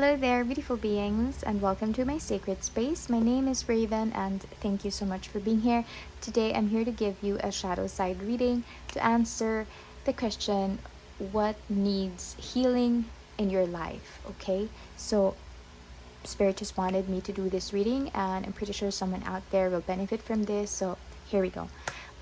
Hello there, beautiful beings, and welcome to my sacred space. My name is Raven, and thank you so much for being here. Today, I'm here to give you a shadow side reading to answer the question, what needs healing in your life? Okay, so Spirit just wanted me to do this reading, and I'm pretty sure someone out there will benefit from this. So, here we go.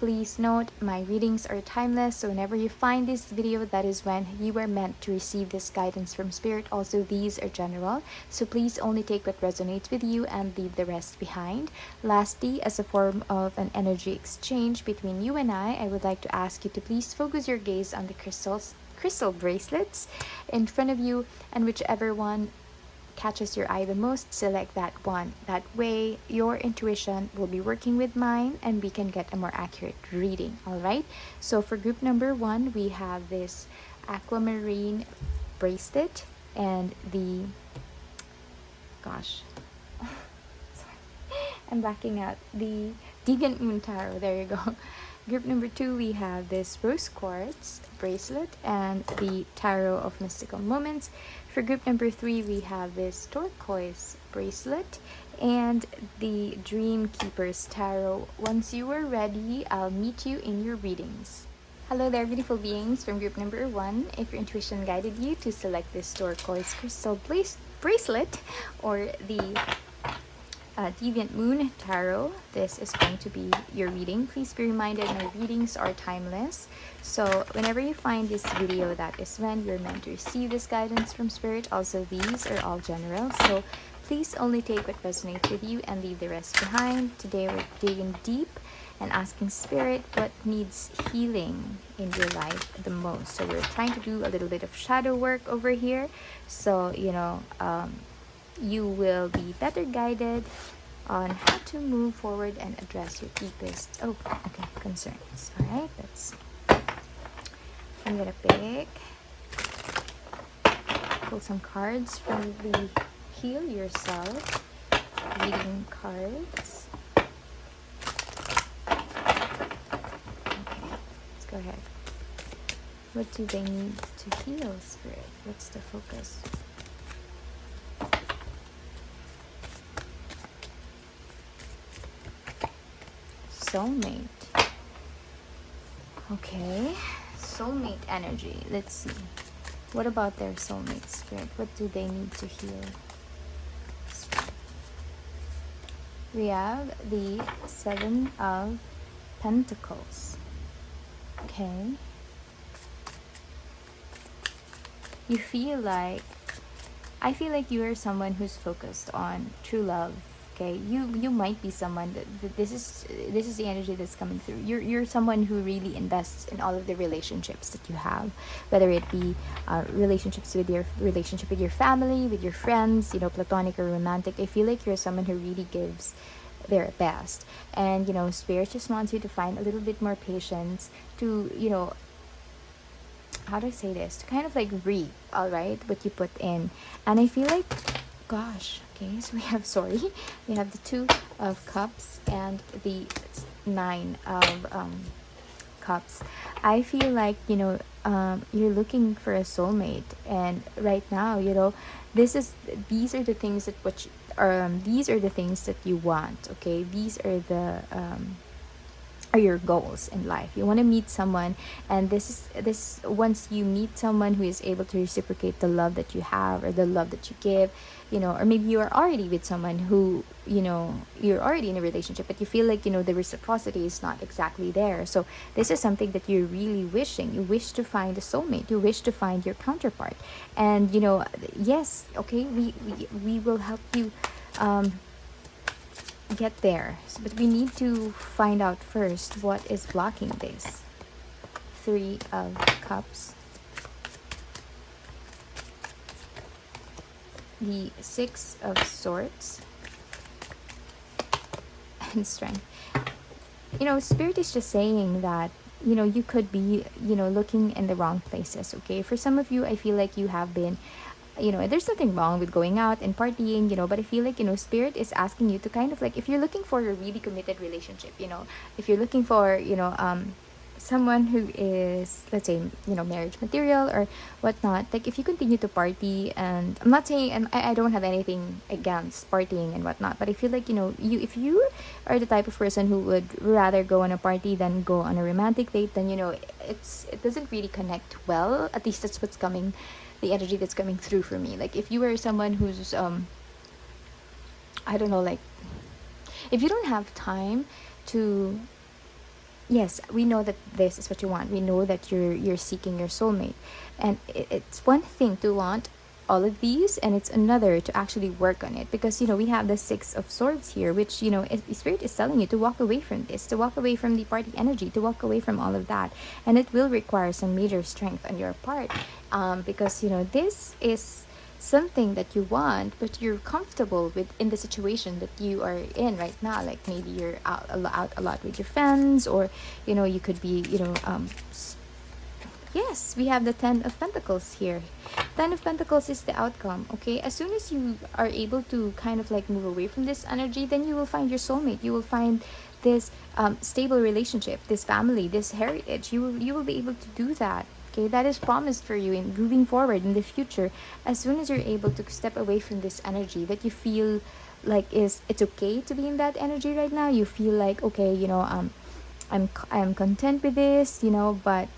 Please note, my readings are timeless, so whenever you find this video, that is when you were meant to receive this guidance from Spirit. Also, these are general, so please only take what resonates with you and leave the rest behind. Lastly, as a form of an energy exchange between you and I would like to ask you to please focus your gaze on the crystal bracelets in front of you, and whichever one catches your eye the most, select that one. That way your intuition will be working with mine and we can get a more accurate reading. All right, so for group number 1, we have this Aquamarine bracelet and the I'm backing out, the Deviant Moon Tarot. There you go. Group number 2, we have this Rose Quartz bracelet and the Tarot of Mystical Moments. For group number 3, we have this Turquoise bracelet and the Dreamkeeper's Tarot. Once you are ready, I'll meet you in your readings. Hello there, beautiful beings from group number 1. If your intuition guided you to select this Turquoise crystal bracelet or the Deviant Moon Tarot, this is going to be your reading. Please be reminded, my readings are timeless. So whenever you find this video, that is when you're meant to receive this guidance from Spirit. Also, these are all general, so please only take what resonates with you and leave the rest behind. Today we're digging deep and asking Spirit what needs healing in your life the most. So we're trying to do a little bit of shadow work over here, so you will be better guided on how to move forward and address your deepest concerns. All right, I'm gonna pull some cards from the Heal Yourself reading cards. Okay, let's go ahead. What do they need to heal, Spirit? What's the focus? Soulmate. Okay, soulmate energy. Let's see. What about their soulmate, Spirit? What do they need to heal? We have the 7 of Pentacles. Okay. I feel like you are someone who's focused on true love. Okay, you might be someone that this is the energy that's coming through. You're someone who really invests in all of the relationships that you have, whether it be relationships with your family, with your friends, platonic or romantic. I feel like you're someone who really gives their best, and Spirit just wants you to find a little bit more patience to how do I say this, to kind of like reap, all right, what you put in. And I feel like, okay, so we have the 2 of Cups and the 9 of Cups. I feel like you're looking for a soulmate, and right now these are the things that you want. Okay, these are your goals in life. You want to meet someone, and this once you meet someone who is able to reciprocate the love that you have or the love that you give, or maybe you are already with someone who you're already in a relationship, but you feel like the reciprocity is not exactly there. So this is something that you're really wishing. You wish to find a soulmate, you wish to find your counterpart, and yes, okay, we will help you get there, but we need to find out first what is blocking this. 3 of Cups, the 6 of Swords, and Strength. Spirit is just saying that you could be looking in the wrong places. Okay, for some of you, I feel like you have been there's nothing wrong with going out and partying, but I feel like, Spirit is asking you to kind of like, if you're looking for a really committed relationship, if you're looking for, someone who is, let's say, marriage material or whatnot, like if you continue to party, and I'm not saying, and I don't have anything against partying and whatnot, but I feel like, if you are the type of person who would rather go on a party than go on a romantic date, then it doesn't really connect well. At least that's what's coming, the energy that's coming through for me. Like if you are someone who's I don't know, like if you don't have time to, yes, we know that this is what you want. We know that you're seeking your soulmate, and it's one thing to want all of these, and it's another to actually work on it, because we have the Six of Swords here, which Spirit is telling you to walk away from this, to walk away from the party energy, to walk away from all of that, and it will require some major strength on your part, because this is something that you want, but you're comfortable with in the situation that you are in right now. Like maybe you're out a lot with your friends, or you could be yes, we have the Ten of Pentacles here. Ten of Pentacles is the outcome, okay? As soon as you are able to kind of like move away from this energy, then you will find your soulmate. You will find this stable relationship, this family, this heritage. You will be able to do that. Okay, that is promised for you in moving forward in the future. As soon as you're able to step away from this energy that you feel like it's okay to be in that energy right now, you feel like, okay, I'm content with this, but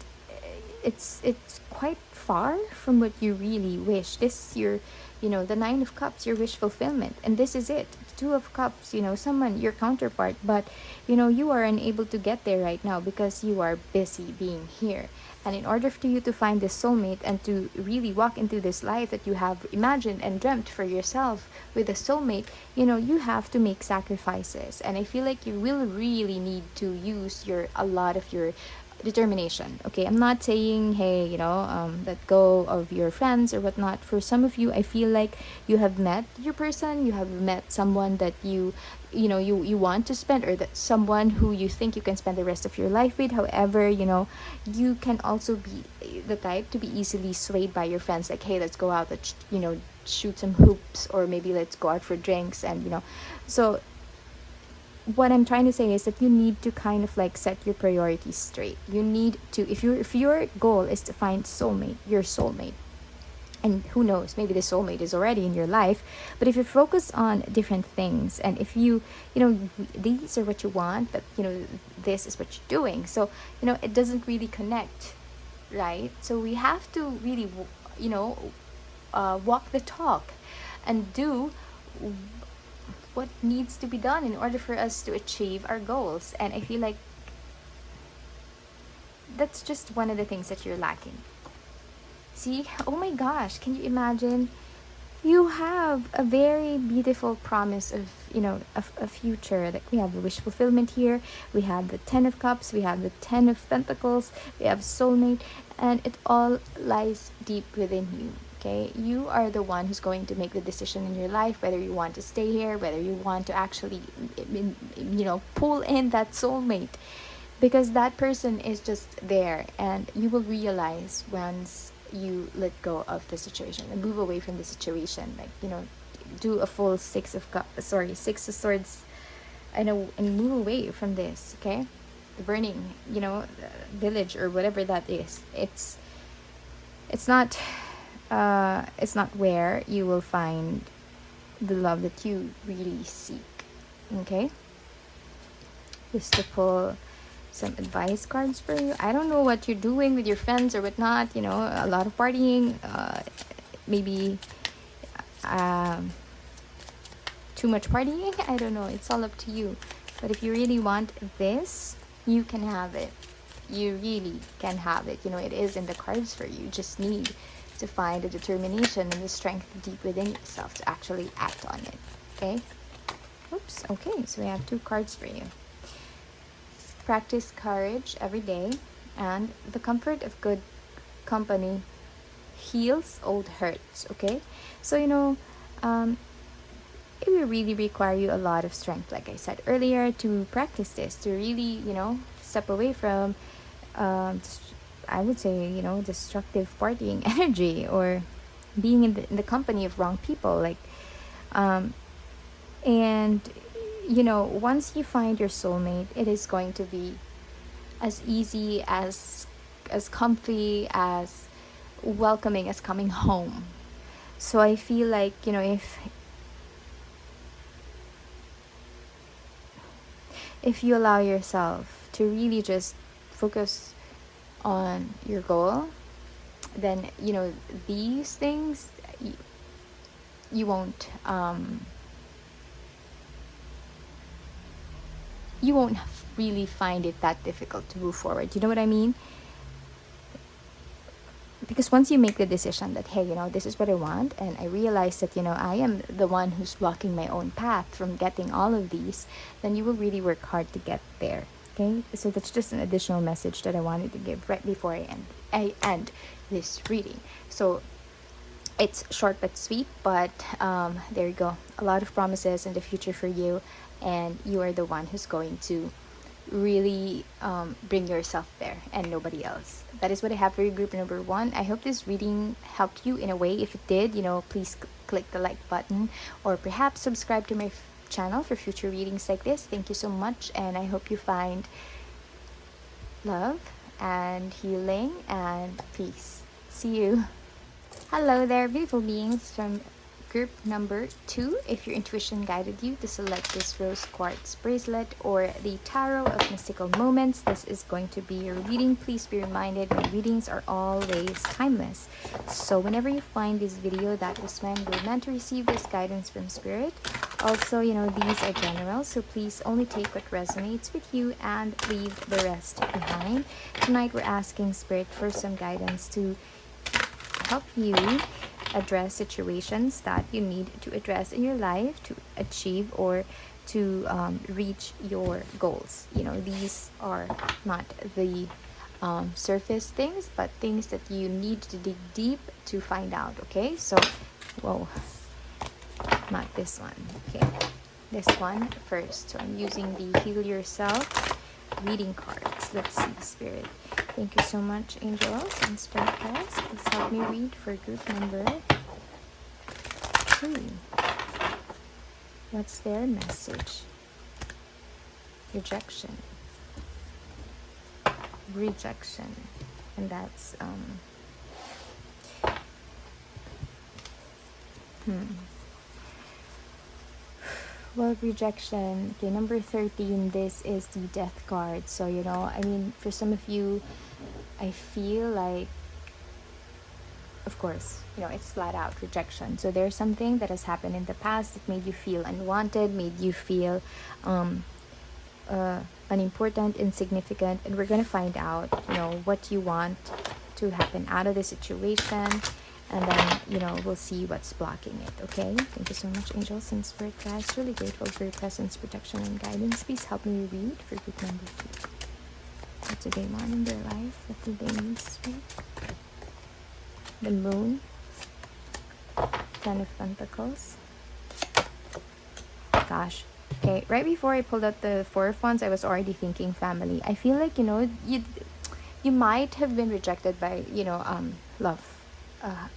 it's quite far from what you really wish. This is your, the Nine of Cups, your wish fulfillment, and this is it. Two of Cups, someone, your counterpart, but you are unable to get there right now because you are busy being here. And in order for you to find this soulmate and to really walk into this life that you have imagined and dreamt for yourself with a soulmate, you have to make sacrifices. And I feel like you will really need to use a lot of your determination. Okay, I'm not saying, hey, let go of your friends or whatnot. For some of you, I feel like you have met your person, you have met someone that you want to spend, or that someone who you think you can spend the rest of your life with. However, you can also be the type to be easily swayed by your friends, like, hey, let's go out, let's shoot some hoops, or maybe let's go out for drinks, and so what I'm trying to say is that you need to kind of like set your priorities straight. You need to, if your goal is to find your soulmate, and who knows, maybe the soulmate is already in your life, but if you focus on different things, and if these are what you want, but this is what you're doing, so it doesn't really connect, right? So we have to really walk the talk and do what needs to be done in order for us to achieve our goals. And I feel like that's just one of the things that you're lacking. See, oh my gosh, can you imagine? You have a very beautiful promise of a future. Like we have the wish fulfillment here, we have the Ten of Cups, we have the Ten of Pentacles, we have soulmate, and it all lies deep within you. Okay, you are the one who's going to make the decision in your life, whether you want to stay here, whether you want to actually pull in that soulmate, because that person is just there, and you will realize once you let go of the situation and move away from the situation, like do a full Six of Swords, and move away from this. Okay, the burning village or whatever that is, it's not where you will find the love that you really seek. Okay, just to pull some advice cards for you. I don't know what you're doing with your friends or whatnot, a lot of partying, maybe too much partying, I don't know, it's all up to you. But if you really want this, you can have it. You really can have it. It is in the cards for you. You just need to find the determination and the strength deep within yourself to actually act on it. Okay? Oops. Okay, so we have 2 cards for you. Practice courage every day, and the comfort of good company heals old hurts. Okay, so it will really require you a lot of strength, like I said earlier, to practice this, to really step away from I would say destructive partying energy, or being in the company of wrong people, like and once you find your soulmate, it is going to be as easy, as comfy, as welcoming as coming home. So I feel like, if you allow yourself to really just focus on your goal, then these things, you won't you won't really find it that difficult to move forward. You know what I mean? Because once you make the decision that, hey, this is what I want, and I realize that, I am the one who's blocking my own path from getting all of these, then you will really work hard to get there. Okay, so that's just an additional message that I wanted to give right before I end this reading. So it's short but sweet, but there you go. A lot of promises in the future for you, and you are the one who's going to really bring yourself there and nobody else. That is what I have for you, group number 1. I hope this reading helped you in a way. If it did, please click the like button, or perhaps subscribe to my channel for future readings like this. Thank you so much, and I hope you find love and healing and peace. See you. Hello there, beautiful beings from group number 2. If your intuition guided you to select this rose quartz bracelet or the tarot of mystical moments, this is going to be your reading. Please be reminded, my readings are always timeless. So whenever you find this video, that was when you're meant to receive this guidance from spirit. Also, these are general, so please only take what resonates with you and leave the rest behind. Tonight we're asking spirit for some guidance to help you address situations that you need to address in your life to achieve or to reach your goals. These are not the surface things, but things that you need to dig deep to find out. Okay, so whoa, not this one. Okay, this one first. So I'm using the Heal Yourself reading cards. Let's see, spirit. Thank you so much, angels and spirit guides. Please help me read for group number 2. What's their message? Rejection. And that's well, rejection. Okay, number 13, this is the death card. So, for some of you, I feel like, of course, it's flat out rejection. So there's something that has happened in the past that made you feel unwanted, made you feel unimportant, insignificant, and we're going to find out, what you want to happen out of the situation. And then, we'll see what's blocking it, okay? Thank you so much, angels and spirit guides. Really grateful for your presence, protection, and guidance. Please help me read for group number 2. What do they want in their life? What do they need, spirit? The moon. 10 of Pentacles. Gosh. Okay, right before I pulled out the 4 of Wands, I was already thinking family. I feel like, you might have been rejected by, love.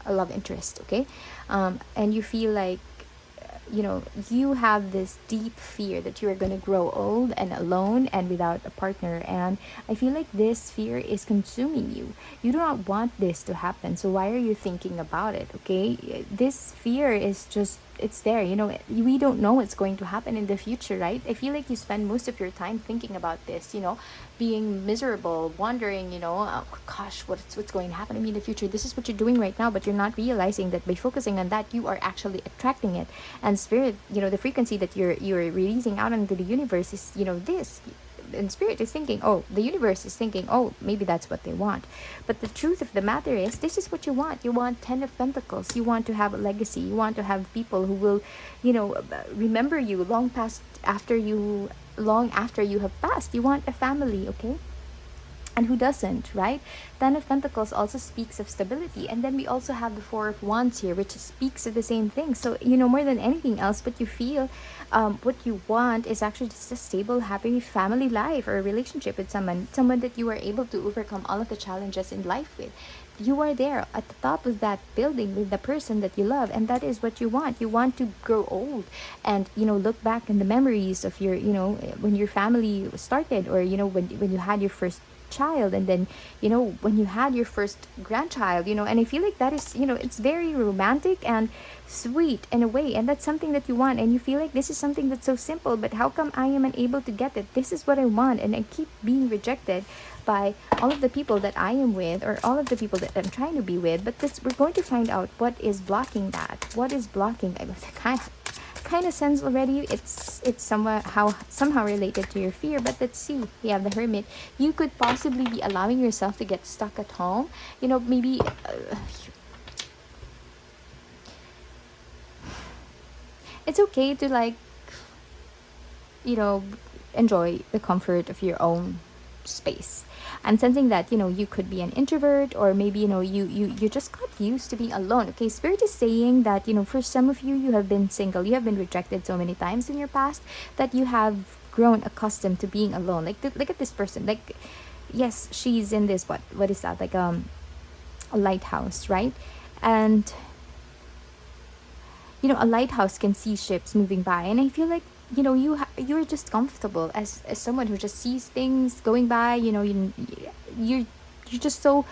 A love interest, okay? And you feel like, you have this deep fear that you are going to grow old and alone and without a partner. And I feel like this fear is consuming you. You do not want this to happen. So why are you thinking about it, okay? This fear is just, it's there. We don't know what's going to happen in the future, right? I feel like you spend most of your time thinking about this, being miserable, wondering, oh, gosh, what's going to happen to me in the future? This is what you're doing right now, but you're not realizing that by focusing on that, you are actually attracting it. And spirit, the frequency that you're releasing out into the universe is, this. And spirit is thinking, oh, the universe is thinking, oh, maybe that's what they want. But the truth of the matter is, this is what you want. You want 10 of Pentacles. You want to have a legacy. You want to have people who will, remember you long after you have passed. You want a family, okay? And who doesn't, right? 10 of Pentacles also speaks of stability. And then we also have the 4 of Wands here, which speaks of the same thing. So, more than anything else, what you feel, what you want is actually just a stable, happy family life or a relationship with someone that you are able to overcome all of the challenges in life with. You are there at the top of that building with the person that you love, and that is what you want. You want to grow old and, look back in the memories of your, when your family started, or, when you had your first child, and then, when you had your first grandchild, and I feel like that is, it's very romantic and sweet in a way, and that's something that you want, and you feel like this is something that's so simple, but how come I am unable to get it? This is what I want, and I keep being rejected by all of the people that I am with, or all of the people that I'm trying to be with. But this, we're going to find out what is blocking that. What is blocking? I kind of sense already it's somehow related to your fear. But let's see. We have the Hermit. You could possibly be allowing yourself to get stuck at home. Maybe it's okay to, like, enjoy the comfort of your own space. I'm sensing that, you could be an introvert, or maybe, you just got used to being alone. Okay, Spirit is saying that, for some of you, you have been single, you have been rejected so many times in your past that you have grown accustomed to being alone. Like, look at this person. Like, yes, she's in this, what is that, like, a lighthouse, right? And a lighthouse can see ships moving by, and I feel like, you're just comfortable as someone who just sees things going by. You're just so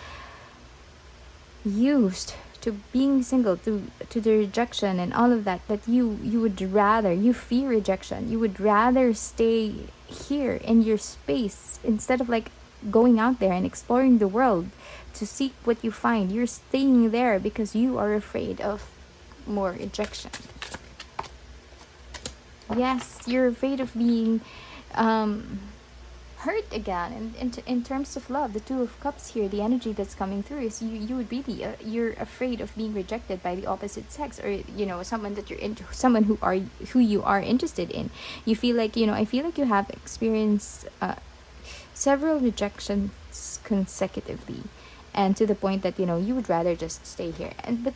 used to being single, to the rejection and all of that, that you would rather, you fear rejection, you would rather stay here in your space instead of, like, going out there and exploring the world to seek what you find. You're staying there because you are afraid of more rejection. Yes, you're afraid of being hurt again. And in terms of love, the Two of Cups here, the energy that's coming through is you would really you're afraid of being rejected by the opposite sex, or someone that you're into, someone who you are interested in. You feel like, I feel like you have experienced several rejections consecutively, and to the point that, you would rather just stay here. But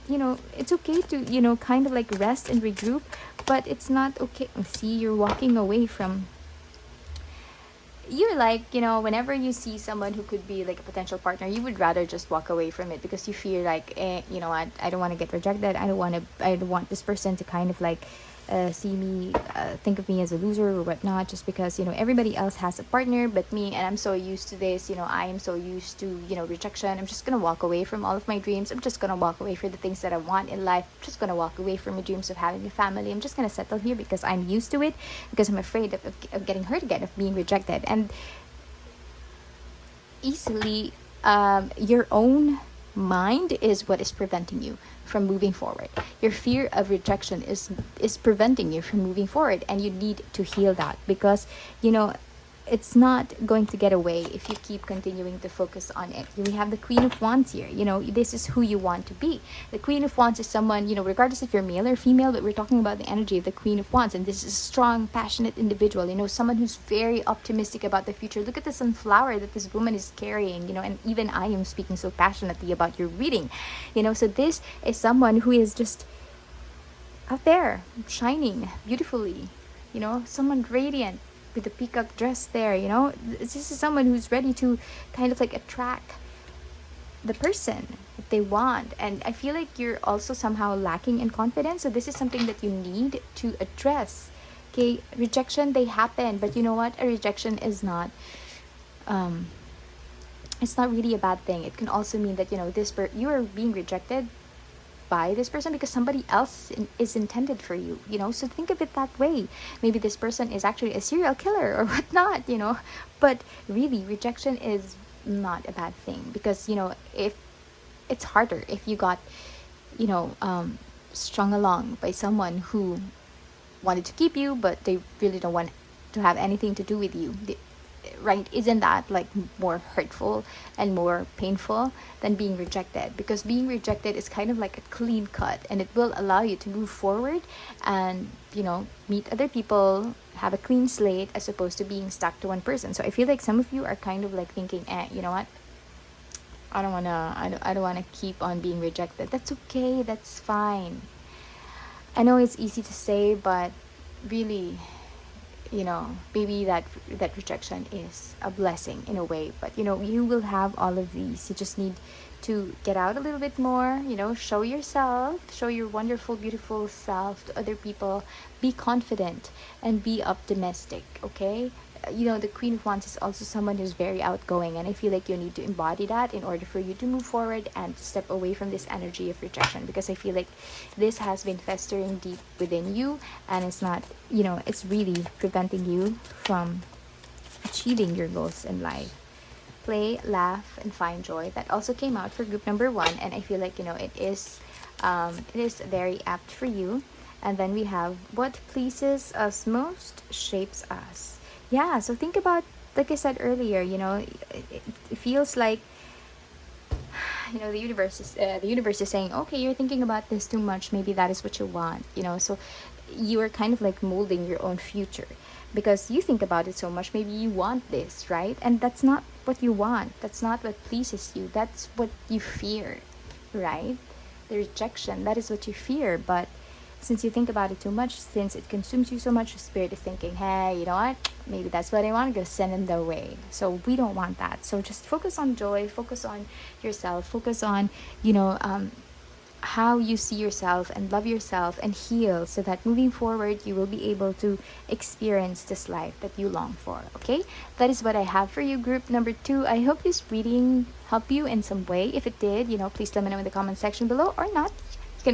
it's okay to, kind of like rest and regroup, but it's not okay. See, you're walking away from, you're like, whenever you see someone who could be like a potential partner, you would rather just walk away from it because you feel like, I don't want to get rejected. I don't want this person to kind of like see me, think of me as a loser or whatnot, just because, everybody else has a partner but me, and I'm so used to this. I am so used to, rejection. I'm just gonna walk away from all of my dreams. I'm just gonna walk away from the things that I want in life. I'm just gonna walk away from my dreams of having a family. I'm just gonna settle here because I'm used to it, because I'm afraid of getting hurt again, of being rejected. And easily, your own mind is what is preventing you from moving forward. Your fear of rejection is preventing you from moving forward, and you need to heal that, because it's not going to get away if you keep continuing to focus on it. We have the Queen of Wands here. This is who you want to be. The Queen of Wands is someone, regardless if you're male or female, but we're talking about the energy of the Queen of Wands. And this is a strong, passionate individual, someone who's very optimistic about the future. Look at the sunflower that this woman is carrying, and even I am speaking so passionately about your reading. So this is someone who is just out there, shining beautifully, someone radiant, with the peacock dress there. This is someone who's ready to kind of like attract the person that they want. And I feel like you're also somehow lacking in confidence, so this is something that you need to address. Okay, rejection, they happen, but you know what, a rejection is not it's not really a bad thing. It can also mean that you are being rejected by this person because somebody else is intended for you, so think of it that way. Maybe this person is actually a serial killer or whatnot, but really, rejection is not a bad thing, because if it's harder if you got strung along by someone who wanted to keep you, but they really don't want to have anything to do with you, right? Isn't that like more hurtful and more painful than being rejected? Because being rejected is kind of like a clean cut, and it will allow you to move forward and meet other people, have a clean slate, as opposed to being stuck to one person. So I feel like some of you are kind of like thinking, you know what, I don't wanna keep on being rejected. That's okay, that's fine. I know it's easy to say, but really, maybe that rejection is a blessing in a way. But you will have all of these. You just need to get out a little bit more, you know, show yourself, show your wonderful, beautiful self to other people. Be confident and be optimistic, okay? You know, the Queen of Wands is also someone who's very outgoing, and I feel like you need to embody that in order for you to move forward and step away from this energy of rejection, because I feel like this has been festering deep within you, and it's not, you know, it's really preventing you from achieving your goals in life. Play, laugh, and find joy. That also came out for group number 1, and I feel like, you know, it is very apt for you. And then we have what pleases us most shapes us. Yeah, so think about, like I said earlier, you know, it feels like, you know, the universe is saying, okay, you're thinking about this too much, maybe that is what you want, you know. So you are kind of like molding your own future because you think about it so much. Maybe you want this, right? And that's not what you want, that's not what pleases you, that's what you fear, right? The rejection, that is what you fear. But since you think about it too much, since it consumes you so much, the spirit is thinking, hey, you know what, maybe that's what I want, go send them their way. So we don't want that. So just focus on joy, focus on yourself, focus on, you know, how you see yourself and love yourself and heal, so that moving forward you will be able to experience this life that you long for. Okay, that is what I have for you, group number 2. I hope this reading helped you in some way. If it did, you know, please let me know in the comment section below, or not. You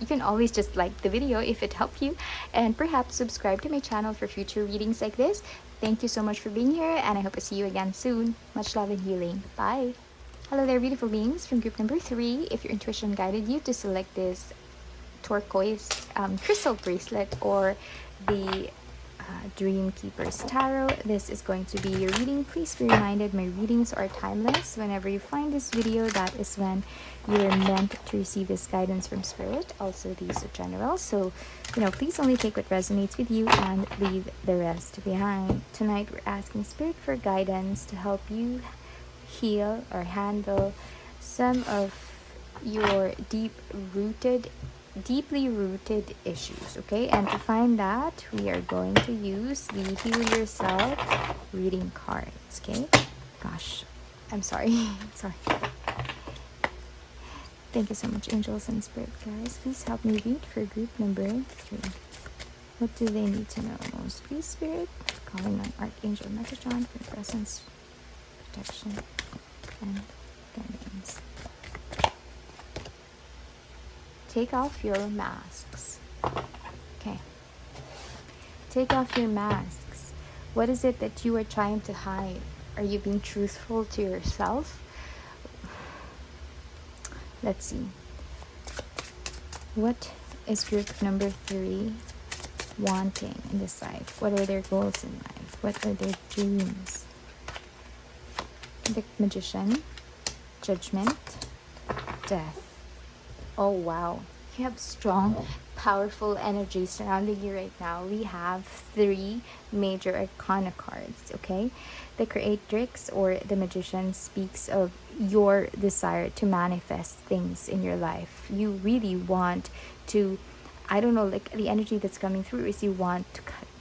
can always just like the video if it helped you, and perhaps subscribe to my channel for future readings like this. Thank you so much for being here, and I hope to see you again soon. Much love and healing. Bye. Hello there, beautiful beings from group number 3. If your intuition guided you to select this turquoise crystal bracelet or the Dreamkeeper's Tarot, this is going to be your reading. Please be reminded, my readings are timeless. Whenever you find this video, that is when you're meant to receive this guidance from Spirit. Also, these are general, so, you know, please only take what resonates with you and leave the rest behind. Tonight, we're asking Spirit for guidance to help you heal or handle some of your deeply rooted issues. Okay, and to find that, we are going to use the Heal Yourself reading cards. Okay, gosh, I'm sorry. Sorry. Thank you so much, angels and spirit guys. Please help me read for group number 3. What do they need to know most? Please, Spirit, calling on Archangel Metatron for presence, protection, and guidance. Take off your masks. Okay. Take off your masks. What is it that you are trying to hide? Are you being truthful to yourself? Let's see. What is group number 3 wanting in this life? What are their goals in life? What are their dreams? The Magician, Judgment, Death. Oh wow, you have strong, powerful energy surrounding you right now. We have 3 major arcana cards. Okay, the Creatrix or the Magician speaks of your desire to manifest things in your life. You really want to, I don't know, like the energy that's coming through is you want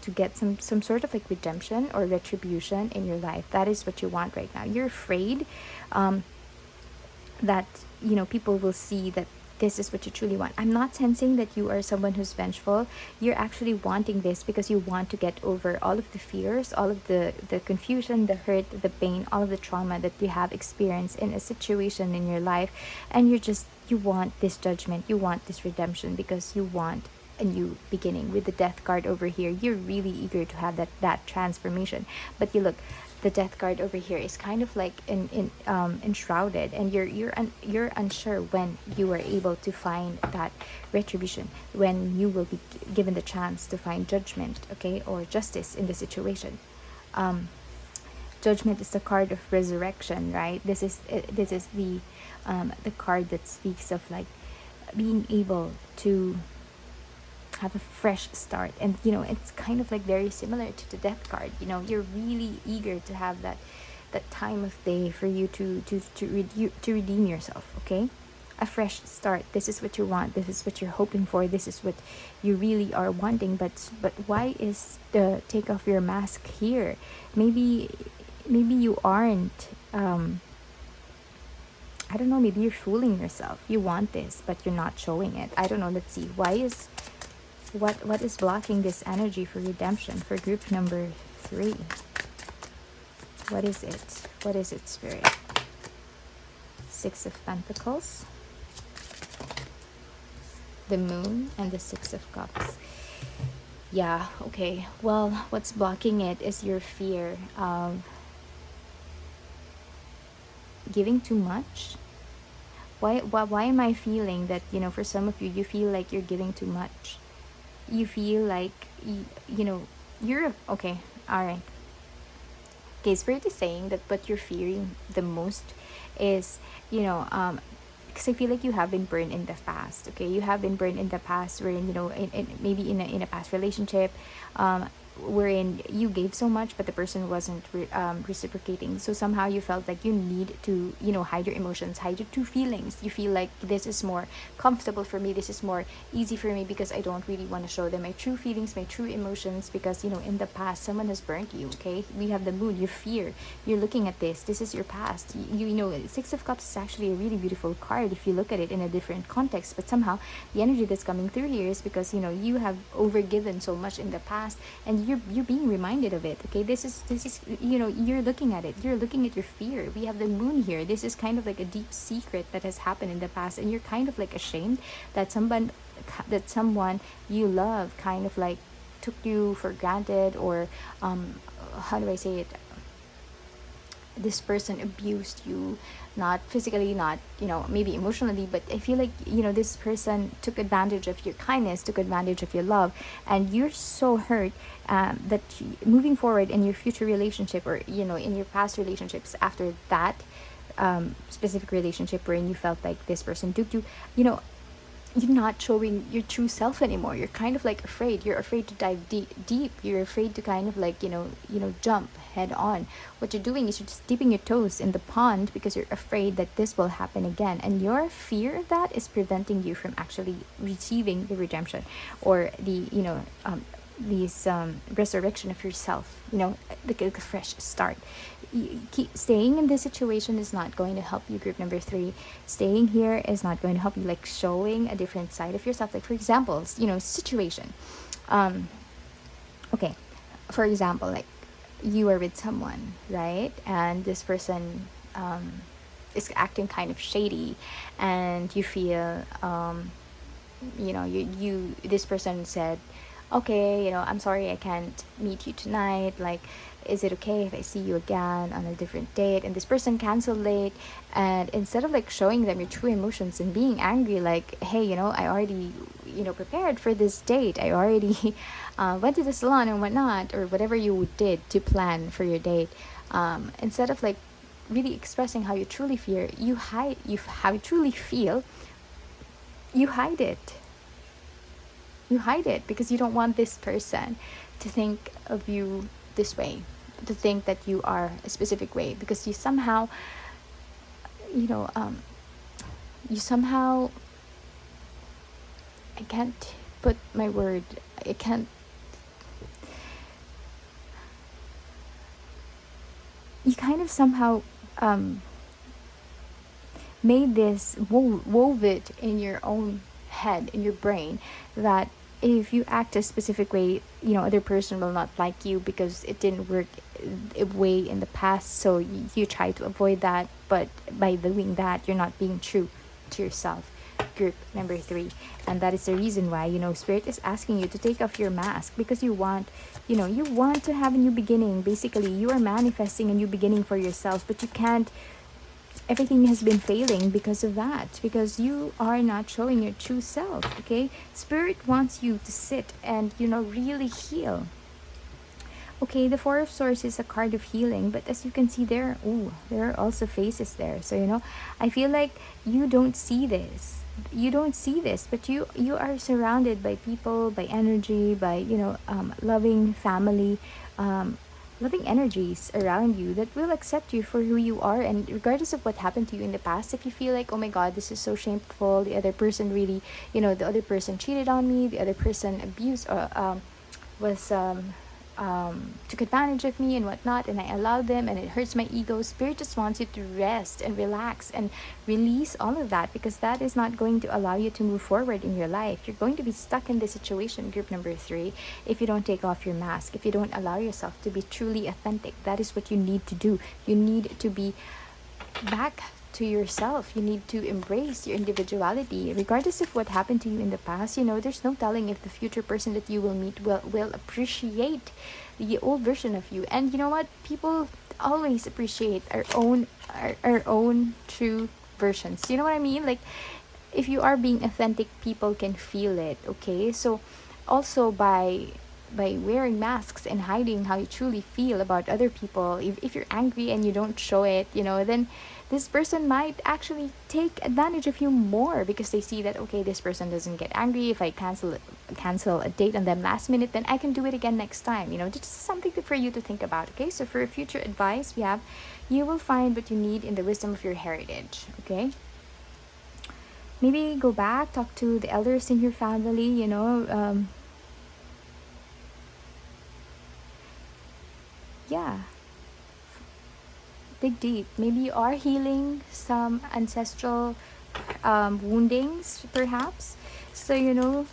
to get some sort of like redemption or retribution in your life. That is what you want right now. You're afraid that, you know, people will see that this is what you truly want. I'm not sensing that you are someone who's vengeful. You're actually wanting this because you want to get over all of the fears, all of the confusion, the hurt, the pain, all of the trauma that you have experienced in a situation in your life. And you want this judgment, you want this redemption, because you want a new beginning. With the Death card over here, you're really eager to have that transformation. But you look, the Death card over here is kind of like enshrouded, and you're unsure when you are able to find that retribution, when you will be given the chance to find judgment, okay, or justice in the situation. Judgment is the card of resurrection, right? This is the card that speaks of like being able to have a fresh start. And you know, it's kind of like very similar to the Death card. You know, you're really eager to have that time of day for you to redeem yourself. Okay, a fresh start. This is what you want, this is what you're hoping for, this is what you really are wanting. But why is the take off your mask here? Maybe you aren't I don't know, maybe you're fooling yourself. You want this, but you're not showing it. I don't know. Let's see. What is blocking this energy for redemption for group number 3? What is it? What is it, Spirit? Six of Pentacles, the Moon, and the Six of Cups. Yeah, okay. Well, what's blocking it is your fear of giving too much. Why am I feeling that, for some of you, you feel like you're giving too much? You feel like, you're, okay, all right. Okay, Spirit is saying that what you're fearing the most is, because I feel like you have been burned in the past. Okay, you have been burned in the past, wherein maybe in a past relationship, wherein you gave so much but the person wasn't reciprocating, so somehow you felt like you need to hide your emotions, hide your true feelings. You feel like this is more comfortable for me, this is more easy for me, because I don't really want to show them my true feelings, my true emotions, because in the past someone has burnt you. Okay, we have the Moon, your fear. You're looking at this is your past. Six of Cups is actually a really beautiful card if you look at it in a different context, but somehow the energy that's coming through here is because you have overgiven so much in the past, and you're being reminded of it. Okay, this is you're looking at it, you're looking at your fear. We have the Moon here. This is kind of like a deep secret that has happened in the past, and you're kind of like ashamed that someone you love kind of like took you for granted, or how do I say it, this person abused you, not physically, not maybe emotionally, but I feel like this person took advantage of your kindness, took advantage of your love, and you're so hurt that moving forward in your future relationship, or in your past relationships after that specific relationship wherein you felt like this person duped you, you're not showing your true self anymore. You're kind of like afraid. You're afraid to dive deep. You're afraid to kind of like jump head on. What you're doing is you're just dipping your toes in the pond because you're afraid that this will happen again, and your fear of that is preventing you from actually receiving the redemption, or the resurrection of yourself, like a fresh start. Keep staying in this situation is not going to help you, group number 3. Staying here is not going to help you, like showing a different side of yourself. Like, for example, situation, okay, for example, like you are with someone, right, and this person is acting kind of shady, and you feel you this person said, okay, I'm sorry, I can't meet you tonight, like, is it okay if I see you again on a different date? And this person canceled late, and instead of like showing them your true emotions and being angry, like, hey, I already prepared for this date, I already went to the salon and whatnot, or whatever you did to plan for your date, instead of like really expressing how you truly feel, how you truly feel, you hide it. You hide it because you don't want this person to think of you this way, to think that you are a specific way, because you somehow I can't put my word, I can't, you kind of somehow made this, wove it in your own head, in your brain, that if you act a specific way, other person will not like you because it didn't work a way in the past, so you try to avoid that, but by doing that, you're not being true to yourself, group number 3. And that is the reason why Spirit is asking you to take off your mask, because you want to have a new beginning. Basically, you are manifesting a new beginning for yourself, but you can't. Everything has been failing because of that, because you are not showing your true self. Okay, Spirit wants you to sit and really heal. Okay, the Four of Swords is a card of healing, but as you can see there are also faces there, so I feel like you don't see this, but you are surrounded by people, by energy, by loving family, loving energies around you that will accept you for who you are. And regardless of what happened to you in the past, if you feel like, oh my god, this is so shameful, the other person really, the other person cheated on me, the other person abused, or was took advantage of me and whatnot, and I allowed them, and it hurts my ego. Spirit just wants you to rest and relax and release all of that, because that is not going to allow you to move forward in your life. You're going to be stuck in this situation, group number 3, if you don't take off your mask, if you don't allow yourself to be truly authentic. That is what you need to do. You need to be back to yourself. You need to embrace your individuality regardless of what happened to you in the past. There's no telling if the future person that you will meet will appreciate the old version of you. And you know what, people always appreciate our own true versions. You know what I mean? Like, if you are being authentic, people can feel it. Okay, so also by wearing masks and hiding how you truly feel about other people, if you're angry and you don't show it, then this person might actually take advantage of you more, because they see that, okay, this person doesn't get angry. If I cancel a date on them last minute, then I can do it again next time. Just something for you to think about. Okay, so for future advice, we have, you will find what you need in the wisdom of your heritage. Okay, maybe go back, talk to the elders in your family. Yeah, dig deep. Maybe you are healing some ancestral woundings, perhaps. So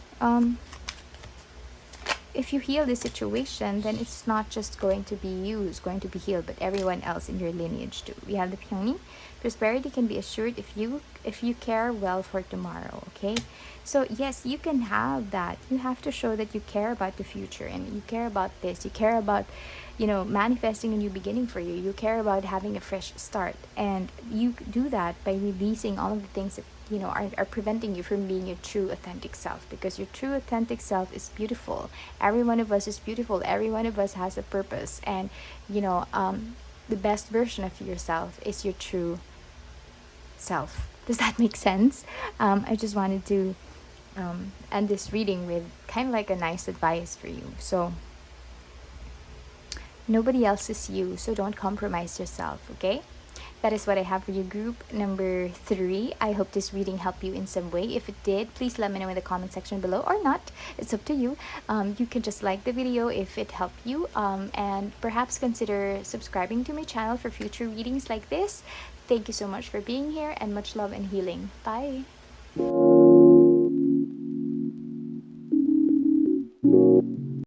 if you heal this situation, then it's not just going to be you who's going to be healed, but everyone else in your lineage too. We have the Peony. Prosperity can be assured if you care well for tomorrow. Okay, so yes, you can have that. You have to show that you care about the future, and you care about this. You care about manifesting a new beginning for you. You care about having a fresh start, and you do that by releasing all of the things that are preventing you from being your true authentic self, because your true authentic self is beautiful. Every one of us is beautiful. Every one of us has a purpose, and the best version of yourself is your true self. Does that make sense? I just wanted to end this reading with kind of like a nice advice for you. So nobody else is you, so don't compromise yourself. Okay, that is what I have for you, group number 3. I hope this reading helped you in some way. If it did, please let me know in the comment section below, or not. It's up to you. You can just like the video if it helped you, and perhaps consider subscribing to my channel for future readings like this. Thank you so much for being here, and much love and healing. Bye.